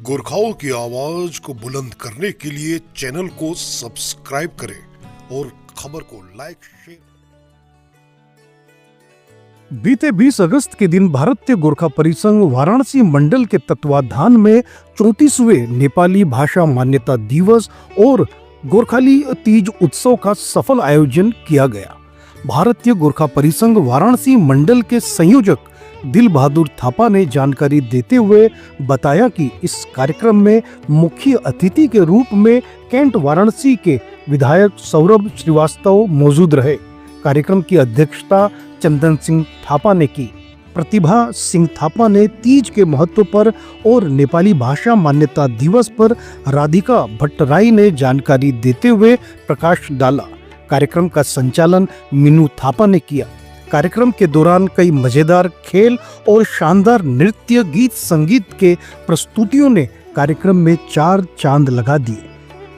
गोरखाओं की आवाज को बुलंद करने के लिए चैनल को सब्सक्राइब करें और खबर को लाइक शेयर। बीते 20 अगस्त के दिन भारतीय गोरखा परिसंघ वाराणसी मंडल के तत्वाधान में 34वें नेपाली भाषा मान्यता दिवस और गोरखाली तीज उत्सव का सफल आयोजन किया गया। भारतीय गोरखा परिसंघ वाराणसी मंडल के संयोजक दिल बहादुर थापा ने जानकारी देते हुए बताया कि इस कार्यक्रम में मुख्य अतिथि के रूप में कैंट वाराणसी के विधायक सौरभ श्रीवास्तव मौजूद रहे। कार्यक्रम की अध्यक्षता चंदन सिंह थापा ने की। प्रतिभा सिंह थापा ने तीज के महत्व पर और नेपाली भाषा मान्यता दिवस पर राधिका भट्टराई ने जानकारी देते हुए प्रकाश डाला। कार्यक्रम का संचालन मीनू थापा ने किया। कार्यक्रम के दौरान कई मजेदार खेल और शानदार नृत्य गीत संगीत के प्रस्तुतियों ने कार्यक्रम में 4 चांद लगा दिए।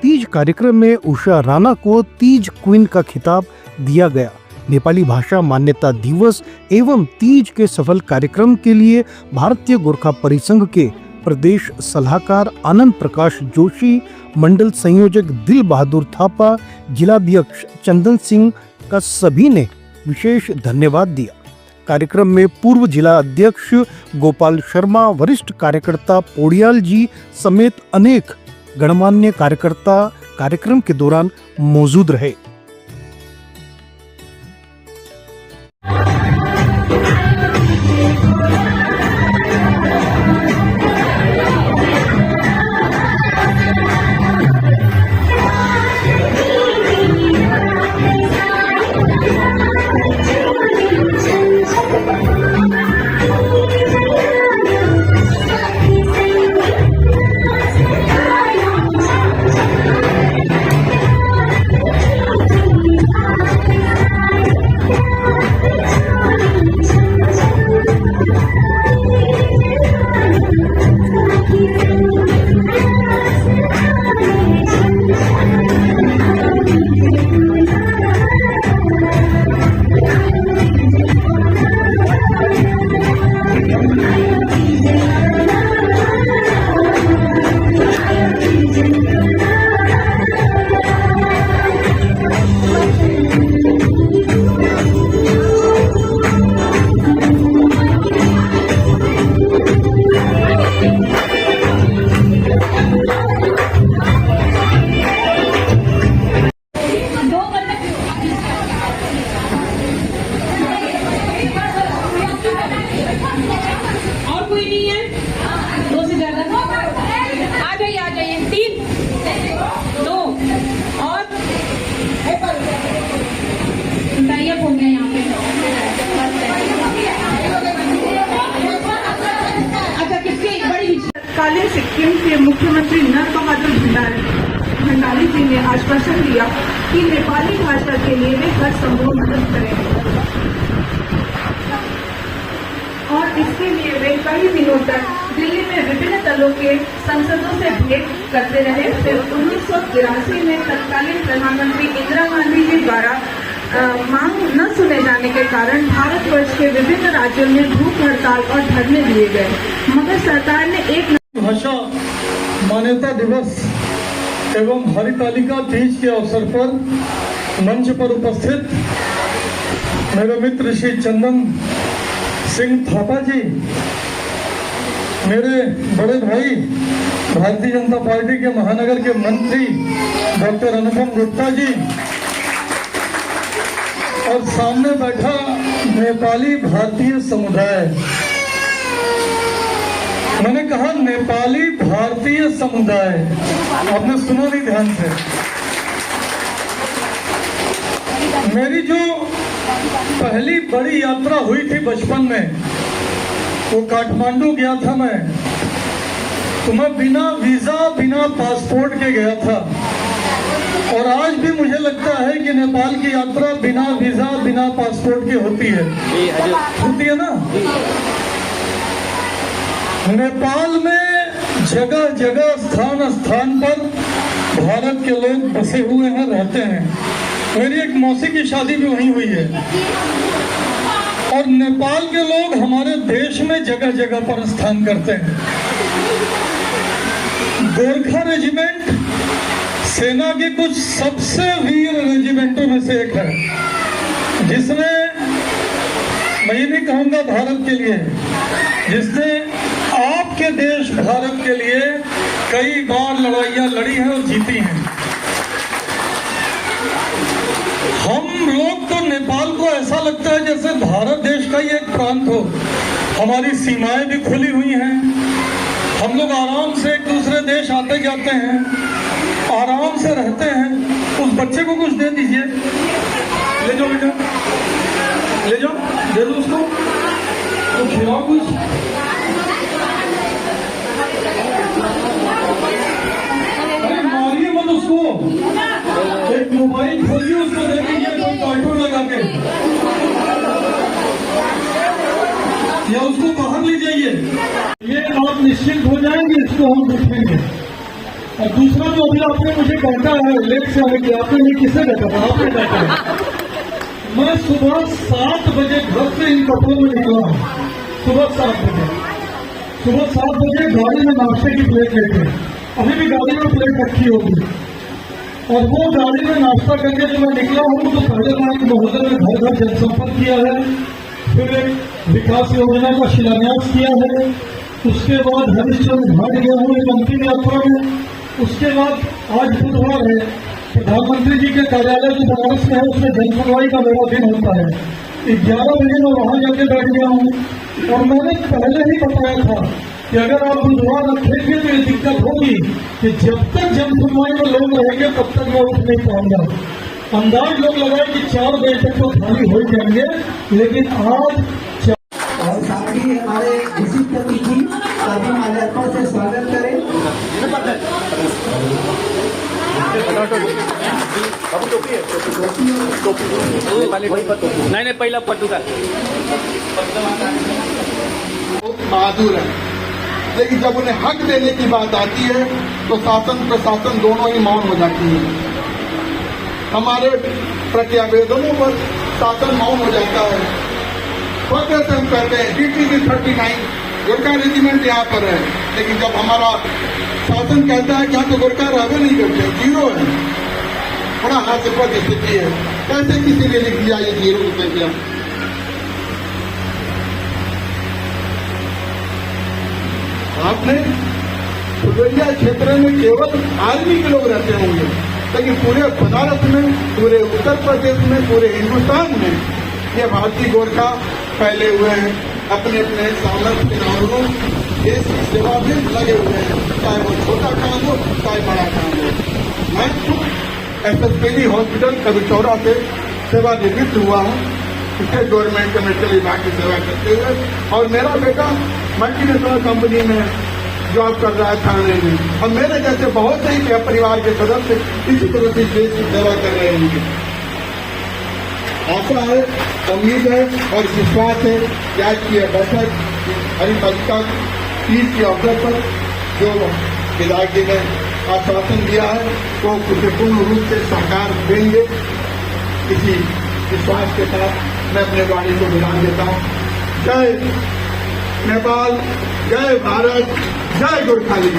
तीज कार्यक्रम में उषा राणा को तीज क्वीन का खिताब दिया गया। नेपाली भाषा मान्यता दिवस एवं तीज के सफल कार्यक्रम के लिए भारतीय गोरखा परिसंघ के प्रदेश सलाहकार आनंद प्रकाश जोशी, मंडल संयोजक दिल बहादुर थापा, जिलाध्यक्ष चंदन सिंह का सभी ने विशेष धन्यवाद दिया। कार्यक्रम में पूर्व जिला अध्यक्ष गोपाल शर्मा, वरिष्ठ कार्यकर्ता पोड़ियाल जी समेत अनेक गणमान्य कार्यकर्ता कार्यक्रम के दौरान मौजूद रहे। तत्कालीन सिक्किम के मुख्यमंत्री नर बहादुर भंडारी जी ने आश्वासन दिया कि नेपाली भाषा के लिए वे हर संभव मदद करेंगे और इसके लिए वे कई दिनों तक दिल्ली में विभिन्न दलों के सांसदों से भेंट करते रहे। फिर 1983 में तत्कालीन प्रधानमंत्री इंदिरा गांधी जी द्वारा मांग न सुने जाने के कारण भारतवर्ष के विभिन्न राज्यों में भूख हड़ताल और धरने दिए गए, मगर सरकार ने एक भाषा मान्यता दिवस एवं हरितालिका तीज के अवसर पर मंच पर उपस्थित मेरे मित्र श्री चंदन सिंह थापा जी, मेरे बड़े भाई भारतीय जनता पार्टी के महानगर के मंत्री डॉक्टर अनुपम गुप्ता जी और सामने बैठा नेपाली भारतीय समुदाय। मैंने कहा नेपाली भारतीय समुदाय, आपने सुना नहीं ध्यान से। मेरी जो पहली बड़ी यात्रा हुई थी बचपन में, वो काठमांडू गया था मैं, तो मैं बिना वीजा बिना पासपोर्ट के गया था। और आज भी मुझे लगता है कि नेपाल की यात्रा बिना वीजा बिना पासपोर्ट के होती है ना। नेपाल में जगह जगह स्थान स्थान पर भारत के लोग बसे हुए हैं, रहते हैं। मेरी एक मौसी की शादी भी वहीं हुई है और नेपाल के लोग हमारे देश में जगह जगह पर स्थान करते हैं। गोरखा रेजिमेंट सेना के कुछ सबसे वीर रेजिमेंटों में से एक है, जिसने, मैं ये नहीं कहूँगा भारत के लिए, जिसने आपके देश भारत के लिए कई बार लड़ाइयाँ लड़ी हैं और जीती हैं। हम लोग तो नेपाल को ऐसा लगता है जैसे भारत देश का ही एक प्रांत हो। हमारी सीमाएं भी खुली हुई हैं, हम लोग आराम से एक दूसरे देश आते जाते हैं, आराम से रहते हैं। उस बच्चे को कुछ दे दीजिए, ले जाओ बेटा, ले जाओ, दे दो उसको, तो खिलाओ कुछ। अरे मारिए मत उसको, एक मोबाइल खोलिए, उसको दे दीजिए कोई कार्टून लगा के, या उसको बाहर ले जाइए। ये आप निश्चिंत हो जाएंगे, इसको हम देखेंगे। और दूसरा जो अभी आपने मुझे डांटा है लेट से आने के, आपने ये किसे डांटा था? आपने डांटा है। मैं सुबह 7 बजे घर से इन कपड़ों में निकला हूँ, सुबह 7 बजे। सुबह 7 बजे गाड़ी में नाश्ते की प्लेट लेके, अभी भी गाड़ी में प्लेट रखी होगी, और वो गाड़ी में नाश्ता करके जो मैं निकला हूँ, तो पहले मैं एक महोदय में घर घर जनसंपर्क किया है, फिर एक विकास योजना का शिलान्यास किया है, उसके बाद हरिश्चंद्र घाट गया हूँ एक अंतिम यात्रा में, उसके बाद आज बुधवार है, प्रधानमंत्री जी के कार्यालय जो बनारस में है उसमें जनसुनवाई का मेरा दिन होता है। 11 बजे मैं वहाँ जाके बैठ गया हूँ, और मैंने पहले ही बताया था कि अगर आप बुधवार रखेंगे तो ये दिक्कत होगी कि जब तक जनसुनवाई में लोग रहेंगे तब तक मैं उठ नहीं पाऊंगा। अंदाज लोग लगाए कि 4 बजे तक तो खाली हो जाएंगे, लेकिन आज और साथ ही हमारे विशिष्ट अतिथि सभी माल्यार्पण से स्वागत करें। नहीं पहिला पटुका बहादुर है, लेकिन जब उन्हें हक देने की बात आती है तो शासन प्रशासन दोनों ही मौन हो जाती है। हमारे प्रत्यावेदनों पर शासन मौन हो जाता है। वजह से हम कहते हैं DTC 39 गोरखा रेजिमेंट यहाँ पर है, लेकिन जब हमारा शासन कहता है कि यहाँ तो गोरखा रहबे नहीं करते, 0 है। बड़ा हास्यप्रद स्थिति है, कैसे किसी ने लिख दिया ये 0 संख्या। आपने फुलवरिया क्षेत्र में केवल आर्मी के लोग रहते होंगे, लेकिन पूरे बनारस में, पूरे उत्तर प्रदेश में, पूरे हिंदुस्तान में ये भारतीय गोरखा फैले हुए हैं, अपने अपने सामर्थ्य के नामों देश की सेवा में लगे हुए हैं, चाहे वो छोटा काम हो चाहे बड़ा काम हो। मैं SSPD हॉस्पिटल कबीरचौरा से सेवानिवृत्त हुआ हूँ, स्टेट गवर्नमेंट के मेडिकल विभाग की सेवा करते हुए, और मेरा बेटा मल्टीनेशनल कंपनी में जॉब कर रहा है थाने में, और मेरे जैसे बहुत से ही परिवार के सदस्य इसी तरह से देश की सेवा कर रहे हैं। आशा है, उम्मीद है और विश्वास है कि आज की यह बैठक हरिपरिका तीज के अवसर पर जो विधायक जी ने आश्वासन दिया है तो उसे पूर्ण रूप से साकार देंगे। इसी विश्वास के साथ मैं अपने वाणी को विराम देता हूँ। जय नेपाल, जय भारत, जय गोरखाली।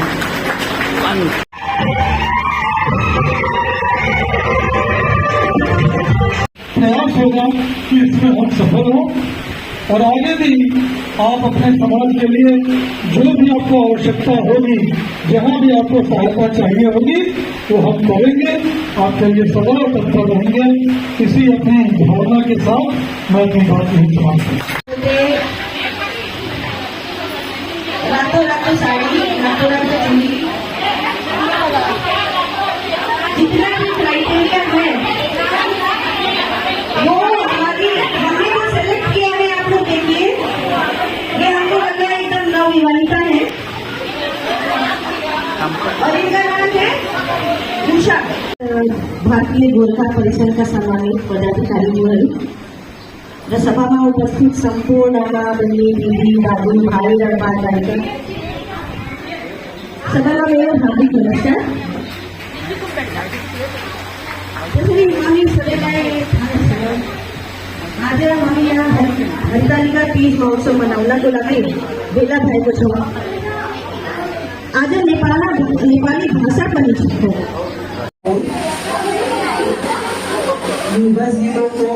प्रयास होगा कि इसमें हम सफल हों, और आगे भी आप अपने समाज के लिए जो भी आपको आवश्यकता होगी, जहां भी आपको सहायता चाहिए होगी, वो हम करेंगे, आपके लिए सदा तत्पर रहेंगे। इसी अपनी भावना के साथ मैं अपनी बात यही समाप्त करूं। रातों रातों साड़ी, रातों रातों चुन्नी, जितना भी क्राइटेरिया है वो हमने जो सेलेक्ट किया है, आप लोग देखिए, ये हमको लग रहा है एकदम नवविवाहिता है, और इनका नाम है उषा। भारतीय गोरखा परिषद का सम्मानित पदाधिकारी मंडल, सभा में उपस्थित संपूर्ण बहनी, दीदी, दादी, भाई और बाल बालिका, सभा में हार्दिक नमस्कार। आज आम्ही या हरितालिका तीज महोत्सव मनवला तो लागेल बेला भाई को छो आज नेपाली भाषा पनि छ। यूनिवर्सिटियों को,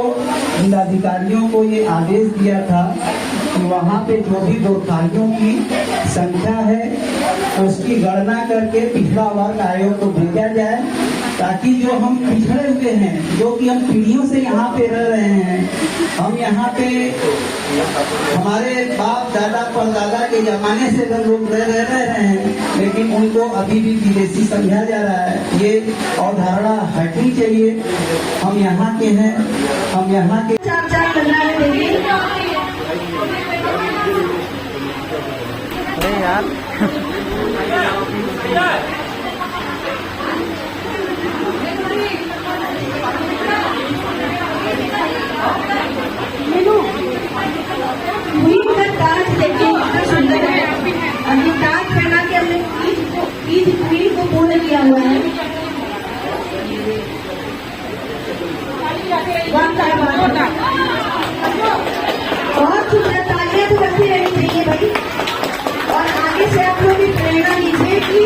जिलाधिकारियों को ये आदेश दिया था कि वहाँ पे जो भी गोरखालियों की संख्या है उसकी गणना करके पिछड़ा वर्ग आयोग को भेजा जाए, ताकि जो हम पिछड़े हुए हैं, जो कि हम पीढ़ियों से यहाँ पे रह रहे हैं, हम यहाँ पे हमारे बाप दादा परदादा के जमाने से लोग रह रहे हैं, लेकिन उनको अभी भी विदेशी समझा जा रहा है। ये अवधारणा हटनी चाहिए। हम यहाँ के हैं, हम यहाँ के। चार बनाने देंगे। अरे यार ताज देखिए कितना सुंदर है। अभी ताज पहना के हमने ईद को पूर्ण किया हुआ है। बहुत सुंदर, तालियां तो बजती रहनी चाहिए भाई। और आगे से आप लोग भी प्रेरणा लीजिए कि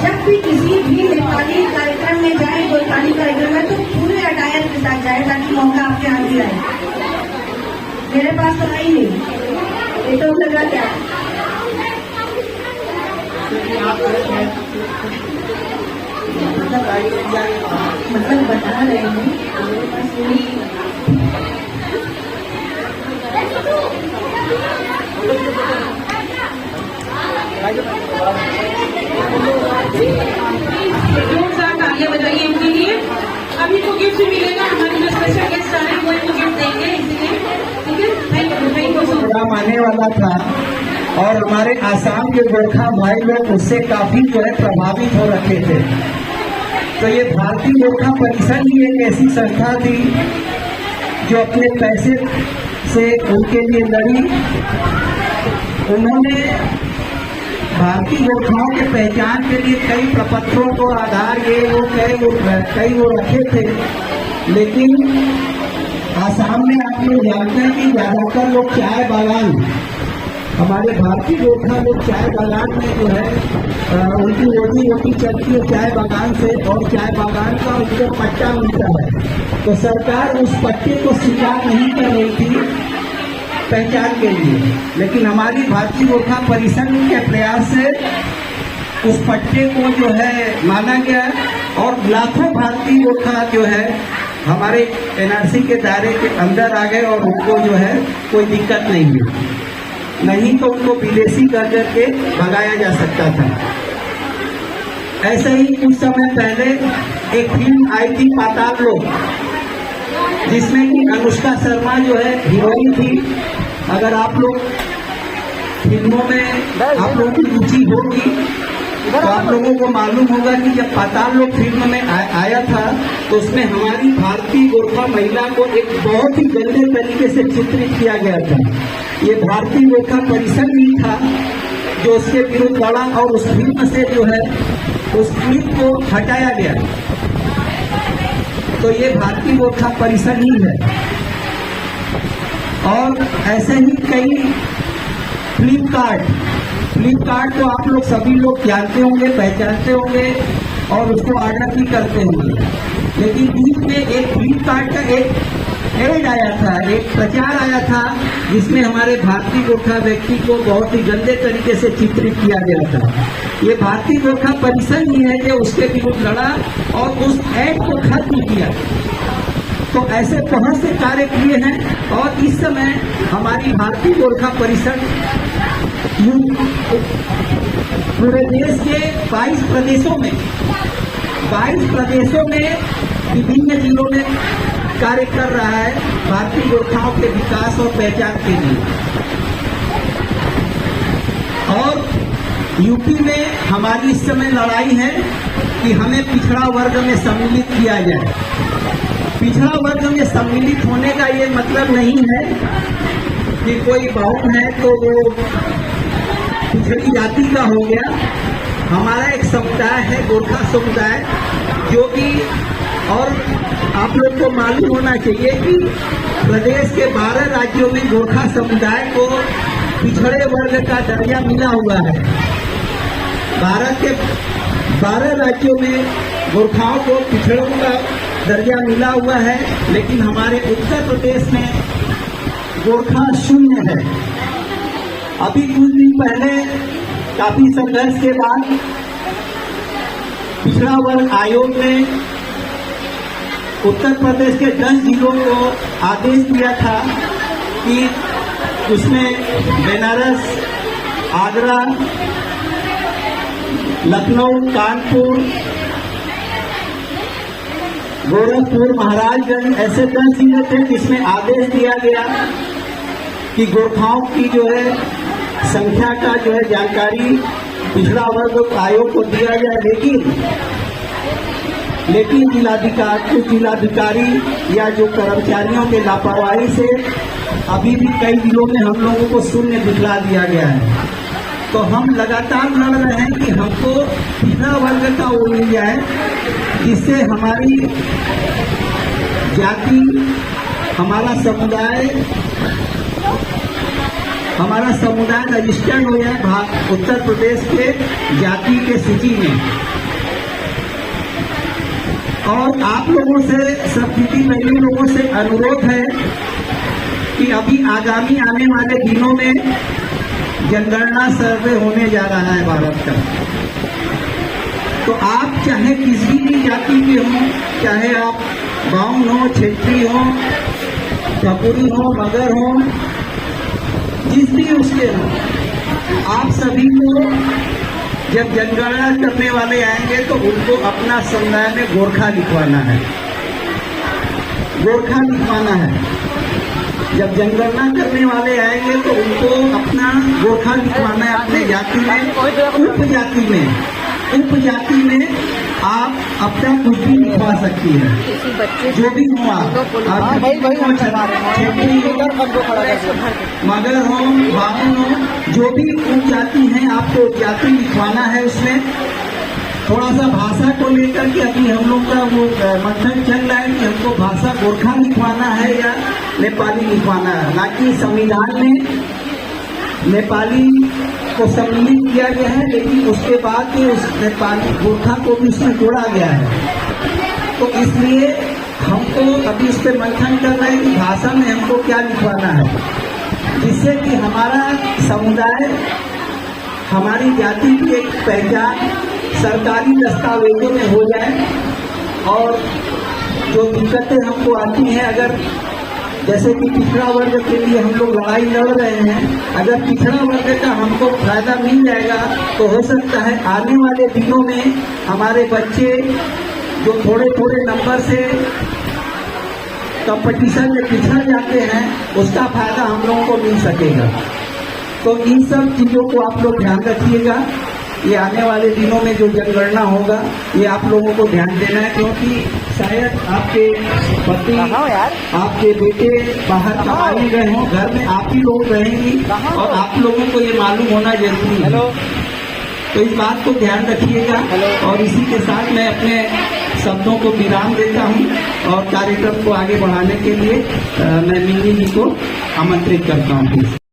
जब भी किसी भी नेपाली कार्यक्रम में जाए, गोरखाली कार्यक्रम में, तो पूरे अटायर के साथ जाए, ताकि मौका आपके हाथ ही आए। मेरे पास तो नहीं, ये तो लगा क्या मतलब बता रहे हैं। मेरे पास तालियां बजाइए उनके लिए। अभी तो गिफ्ट मिलेगा, हमारे जो स्पेशल गेस्ट आ रहे हैं वो इनको गिफ्ट देंगे, इसलिए ठीक है। Thank you. प्रोग्राम आने वाला था और हमारे आसाम के गोरखा भाई लोग उससे काफी जो है प्रभावित हो रखे थे। तो ये भारतीय गोरखा परिषद ही एक ऐसी संस्था थी जो अपने पैसे से उनके लिए लड़ी। उन्होंने भारतीय गोरखाओं के पहचान के लिए कई प्रपत्रों को आधार कई वो रखे थे, लेकिन आसाम में आप लोग जानते हैं कि ज्यादातर लोग चाय बागान, हमारे भारतीय गोरखा लोग चाय बागान में जो है उनकी रोटी चलती है चाय बागान से, और चाय बागान का उनको पट्टा मिलता है। तो सरकार उस पट्टे को स्वीकार नहीं कर रही थी पहचान के लिए, लेकिन हमारी भारतीय गोरखा परिषद के प्रयास से उस पट्टे को जो है माना गया, और लाखों भारतीय गोरखा जो है हमारे एनआरसी के दायरे के अंदर आ गए, और उनको जो है कोई दिक्कत नहीं हुई। नहीं तो उनको विदेशी कर करके भगाया जा सकता था। ऐसे ही कुछ समय पहले एक फिल्म आई थी पाताल लोक, जिसमें कि अनुष्का शर्मा जो है हीरोइन थी। अगर आप लोग फिल्मों में आप लोगों की रुचि होगी तो आप लोगों को मालूम होगा कि जब पाताल लोक फिल्म में आया था तो उसमें हमारी भारतीय गोरखा महिला को एक बहुत ही गंदे तरीके से चित्रित किया गया था। ये भारतीय गोरखा परिषद ही था जो उसके विरुद्ध लड़ा, और उस फिल्म से जो है उस क्लिप को हटाया गया। तो ये भारतीय गोरखा परिषद ही है। और ऐसे ही कई फ्लिपकार्ट को आप लोग सभी लोग जानते होंगे, पहचानते होंगे, और उसको ऑर्डर भी करते होंगे। लेकिन बीच में एक फ्लिपकार्ट का एक एड आया था, एक प्रचार आया था, जिसमें हमारे भारतीय गोरखा व्यक्ति को बहुत ही गंदे तरीके से चित्रित किया गया था। ये भारतीय गोरखा परिषद ही है जो उसके विरुद्ध लड़ा और उस एड को खत्म किया। तो ऐसे बहुत से कार्य किए हैं, और इस समय हमारी भारतीय गोरखा परिषद पूरे देश के 22 प्रदेशों में विभिन्न जिलों में कार्य कर रहा है भारतीय गोरखाओं के विकास और पहचान के लिए। और यूपी में हमारी इस समय लड़ाई है कि हमें पिछड़ा वर्ग में सम्मिलित किया जाए। पिछड़ा वर्ग में सम्मिलित होने का ये मतलब नहीं है कि कोई बहुत है तो वो पिछड़ी जाति का हो गया। हमारा एक समुदाय है गोरखा समुदाय, जो कि, और आप लोग को मालूम होना चाहिए कि प्रदेश के 12 राज्यों में गोरखा समुदाय को पिछड़े वर्ग का दर्जा मिला हुआ है। भारत के 12 राज्यों में गोरखाओं को पिछड़ों का दर्जा मिला हुआ है, लेकिन हमारे उत्तर प्रदेश में गोरखा शून्य है। अभी कुछ दिन पहले काफी संघर्ष के बाद पिछड़ा वर्ग आयोग ने उत्तर प्रदेश के 10 जिलों को आदेश दिया था कि उसमें बनारस, आगरा, लखनऊ, कानपुर, गोरखपुर, महाराजगंज ऐसे 10 जिले थे जिसमें आदेश दिया गया कि गोरखाओं की जो है संख्या का जो है जानकारी पिछड़ा वर्ग आयोग को दिया जाए, लेकिन जिलाधिकारी या जो कर्मचारियों के लापरवाही से अभी भी कई जिलों में हम लोगों को शून्य दिखला दिया गया है। तो हम लगातार लड़ रहे हैं कि हमको पिछड़ा वर्ग का वो मिल जाए, जिससे हमारी जाति, हमारा समुदाय रजिस्टर्ड हो जाए उत्तर प्रदेश के जाति के सूची में। और आप लोगों से, सब दीदी बहनी लोगों से अनुरोध है कि अभी आगामी आने वाले दिनों में जनगणना सर्वे होने जा रहा है भारत का। तो आप चाहे किसी भी जाति के हों, चाहे आप बाउन हो, क्षेत्रीय हो, ठकुरी हो, मगर हो, जिस भी उसके हो, आप सभी को जब जनगणना करने वाले आएंगे तो उनको अपना समुदाय में गोरखा लिखवाना है। जब जनगणना करने वाले आएंगे तो उनको अपना गोरखा लिखवाना है अपने जाति में। उपजाति में आप अपना कुछ भी लिखवा सकती है, जो भी हो आप मगर हो, बाहुन हो, जो भी उपजाति है आपको जाति लिखवाना है। उसमें थोड़ा सा भाषा को लेकर के अभी हम लोग का वो मंथन चल रहा है कि हमको भाषा गोरखा लिखवाना है या नेपाली लिखवाना है। हालांकि संविधान में नेपाली को सम्मिलित किया गया है, लेकिन उसके बाद उस नेपाली गोरखा को भी उसमें जोड़ा गया है। तो इसलिए हमको अभी इस पर मंथन करना है कि भाषा में हमको क्या लिखवाना है, जिससे कि हमारा समुदाय, हमारी जाति की एक पहचान सरकारी दस्तावेजों में हो जाए। और जो दिक्कतें हमको आती हैं, अगर जैसे कि पिछड़ा वर्ग के लिए हम लोग लड़ाई लड़ रहे हैं, अगर पिछड़ा वर्ग का हमको फायदा मिल जाएगा तो हो सकता है आने वाले दिनों में हमारे बच्चे जो थोड़े नंबर से कंपटीशन में पिछड़ जाते हैं, उसका फायदा हम लोगों को मिल सकेगा। तो इन सब चीज़ों को आप लोग ध्यान रखिएगा। ये आने वाले दिनों में जो जनगणना होगा, ये आप लोगों को ध्यान देना है, क्योंकि शायद आपके पति, आपके बेटे बाहर कमाने गए हों, घर में आप ही लोग रहेंगी और आप लोगों को ये मालूम होना जरूरी है। तो इस बात को ध्यान रखिएगा। और इसी के साथ मैं अपने शब्दों को विराम देता हूँ और कार्यक्रम को आगे बढ़ाने के लिए मैं मिनी जी को आमंत्रित करता हूँ।